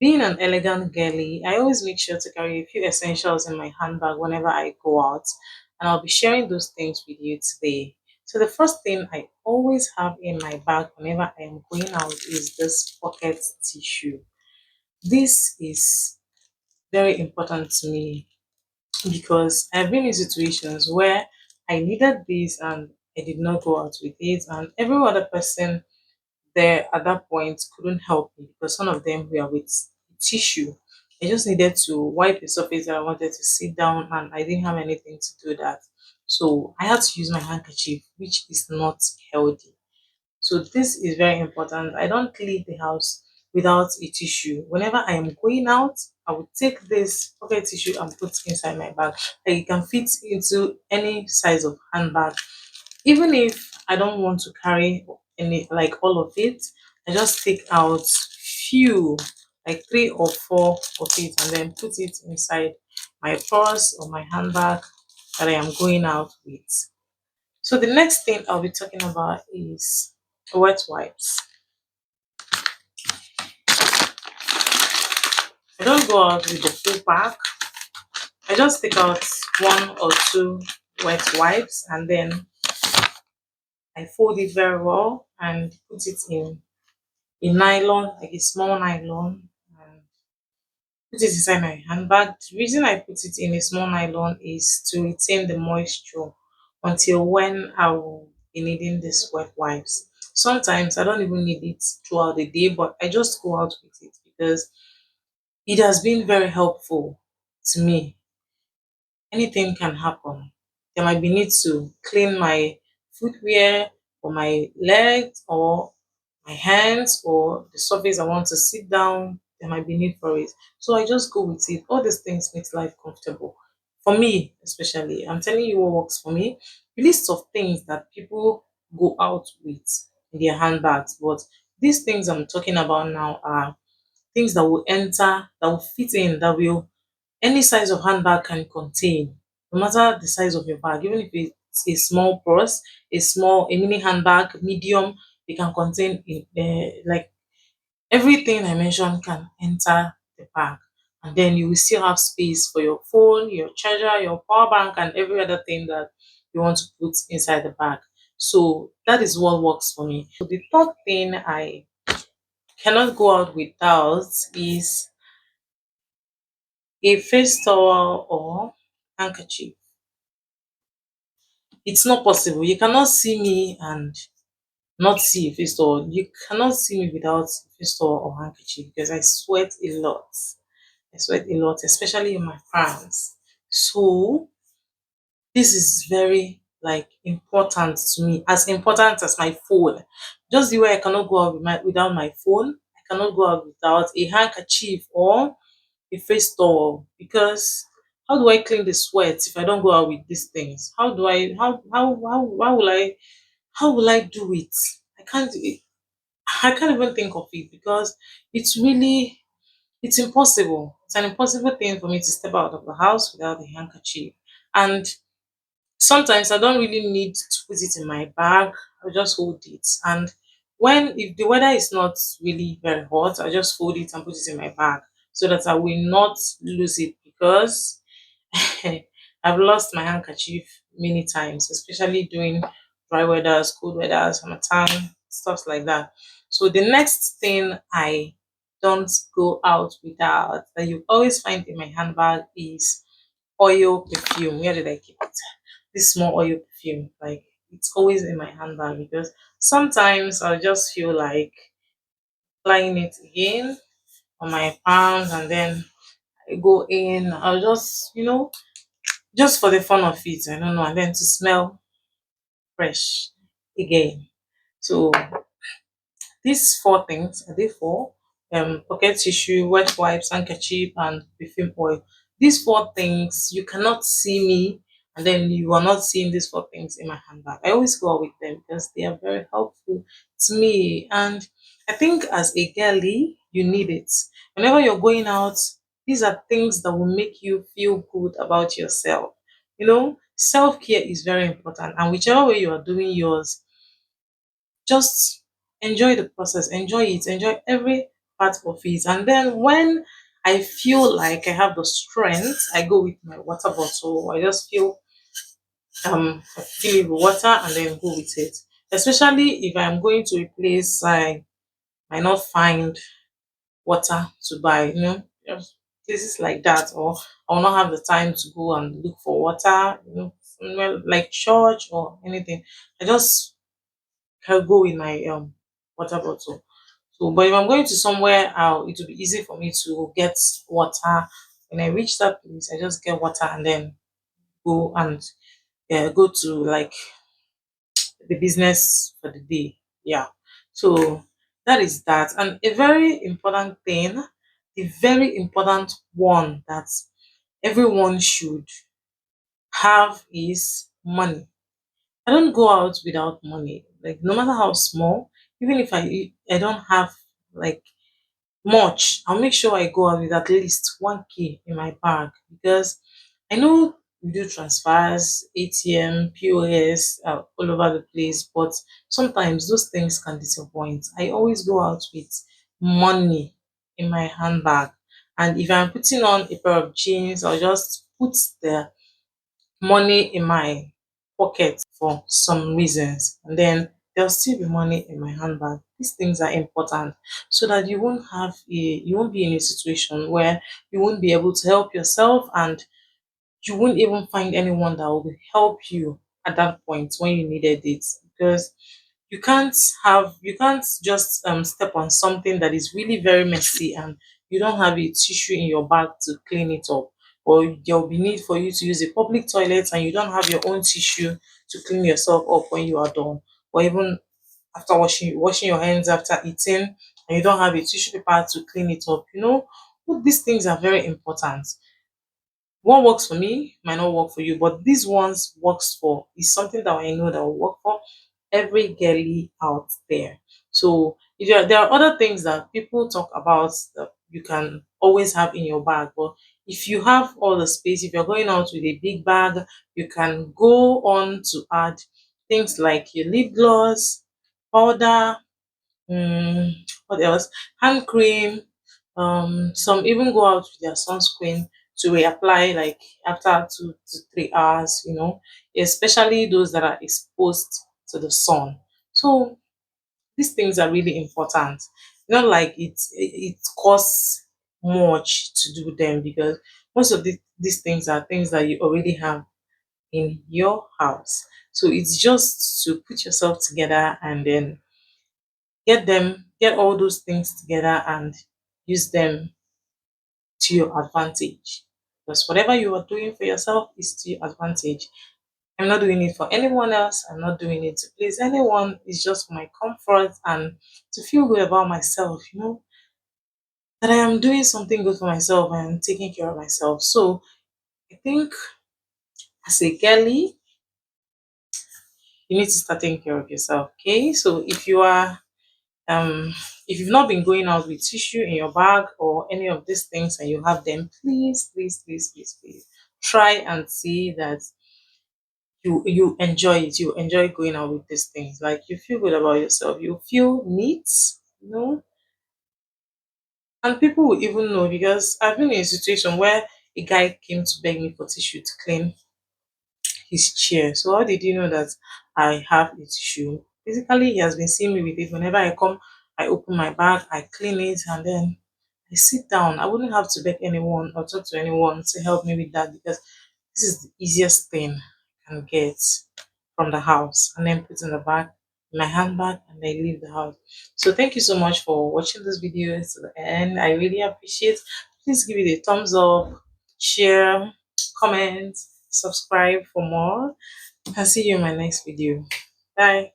Being an elegant girly, I always make sure to carry a few essentials in my handbag whenever I go out, and I'll be sharing those things with you today. So, the first thing I always have in my bag whenever I am going out is this pocket tissue. This is very important to me because I've been in situations where I needed this and I did not go out with it, and every other person there at that point couldn't help me because some of them were with tissue. I just needed to wipe the surface that I wanted to sit down, and I didn't have anything to do that. So I had to use my handkerchief, which is not healthy. So this is very important. I don't leave the house without a tissue. Whenever I am going out, I will take this pocket tissue and put inside my bag. Like it can fit into any size of handbag. Even if I don't want to carry any like all of it, I just take out few, like three or four of it, and then put it inside my purse or my handbag that I am going out with. So the next thing I'll be talking about is wet wipes. I don't go out with the full pack. I just take out one or two wet wipes, and then I fold it very well and put it in a nylon, like a small nylon, and put it inside my handbag. The reason I put it in a small nylon is to retain the moisture until when I will be needing these wet wipes. Sometimes I don't even need it throughout the day, but I just go out with it because it has been very helpful to me. Anything can happen. There might be need to clean my footwear or my legs or my hands or the surface I want to sit down. There might be need for it. So I just go with it. All these things makes life comfortable. For me, especially, I'm telling you what works for me. List of things that people go out with in their handbags. But these things I'm talking about now are things that will enter, that will fit in, that will any size of handbag can contain, no matter the size of your bag, even if it's a small purse, a mini handbag, medium, it can contain like everything I mentioned can enter the bag. And then you will still have space for your phone, your charger, your power bank, and every other thing that you want to put inside the bag. So that is what works for me. So the third thing I cannot go out without is a face towel or handkerchief. It's not possible. You cannot see me and not see a face towel. You cannot see me without a face towel or handkerchief because I sweat a lot. I sweat a lot, especially in my palms. So this is very like important to me, as important as my phone. Just the way I cannot go out without my phone, I cannot go out without a handkerchief or a face towel because how do I clean the sweat if I don't go out with these things? How do I how will I do it? I can't I can't even think of it because it's really it's impossible. It's an impossible thing for me to step out of the house without a handkerchief. And sometimes I don't really need to put it in my bag. I just hold it. And when if the weather is not really very hot, I just fold it and put it in my bag so that I will not lose it because I've lost my handkerchief many times, especially during dry weather, cold weather, summertime, stuff like that. So the next thing I don't go out without that you always find in my handbag is oil perfume. Where did I keep it? This small oil perfume. Like it's always in my handbag because sometimes I just feel like applying it again on my palms and then I go in. I'll just, just for the fun of it, I don't know, and then to smell fresh again. So these four things are they four? Pocket tissue, wet wipes, handkerchief, and perfume oil. These four things you cannot see me, and then you are not seeing these four things in my handbag. I always go out with them because they are very helpful to me, and I think as a girly, you need it. Whenever you're going out, these are things that will make you feel good about yourself. Self care is very important, and whichever way you are doing yours, just enjoy the process, enjoy it, enjoy every part of it. And then when I feel like I have the strength, I go with my water bottle. I just fill it with water and then go with it. Especially if I'm going to a place I might not find water to buy, just places like that, or I will not have the time to go and look for water, somewhere like church or anything. I just can go with my water bottle. So, but if I'm going to somewhere, it will be easy for me to get water. When I reach that place, I just get water and then go and go to like the business for the day. Yeah. So that is that. And a very important thing, the very important one that everyone should have is money. I don't go out without money. Like no matter how small, even if I don't have like much, I'll make sure I go out with at least 1K in my bag because I know we do transfers, ATM, POS all over the place, but sometimes those things can disappoint. I always go out with money in my handbag. And if I'm putting on a pair of jeans, I'll just put the money in my pocket for some reasons, and then there'll still be money in my handbag. These things are important so that you won't be in a situation where you won't be able to help yourself, and you won't even find anyone that will help you at that point when you needed it, because you can't just step on something that is really very messy and you don't have a tissue in your bag to clean it up, or there will be need for you to use a public toilet and you don't have your own tissue to clean yourself up when you are done, or even after washing your hands after eating and you don't have a tissue paper to clean it up. All these things are very important. What works for me might not work for you, but these ones works for is something that I know that will work for every girly out there. So there are other things that people talk about that you can always have in your bag, but if you have all the space, if you're going out with a big bag, you can go on to add things like your lip gloss, powder, Mm, what else? Hand cream. Some even go out with their sunscreen to reapply like after 2 to 3 hours, especially those that are exposed to the sun. So these things are really important. Not like it costs much to do them, because most of these things are things that you already have in your house. So it's just to put yourself together and then get all those things together and use them to your advantage. Because whatever you are doing for yourself is to your advantage. I'm not doing it for anyone else. I'm not doing it to please anyone. It's just for my comfort and to feel good about myself, that I am doing something good for myself and taking care of myself. So I think as a girly, you need to start taking care of yourself. Okay. So if you've not been going out with tissue in your bag or any of these things and you have them, please, please, please, please, please try and see that you enjoy it. You enjoy going out with these things. Like you feel good about yourself. You feel neat, you know, and people will even know, because I've been in a situation where a guy came to beg me for tissue to clean his chair. So how did you know that I have a tissue? Basically, he has been seeing me with it. Whenever I come, I open my bag, I clean it, and then I sit down. I wouldn't have to beg anyone or talk to anyone to help me with that, because this is the easiest thing I can get from the house and then put in the bag, in my handbag, and I leave the house. So thank you so much for watching this video to the end. I really appreciate. Please give it a thumbs up, share, comment, subscribe for more. I'll see you in my next video. Bye.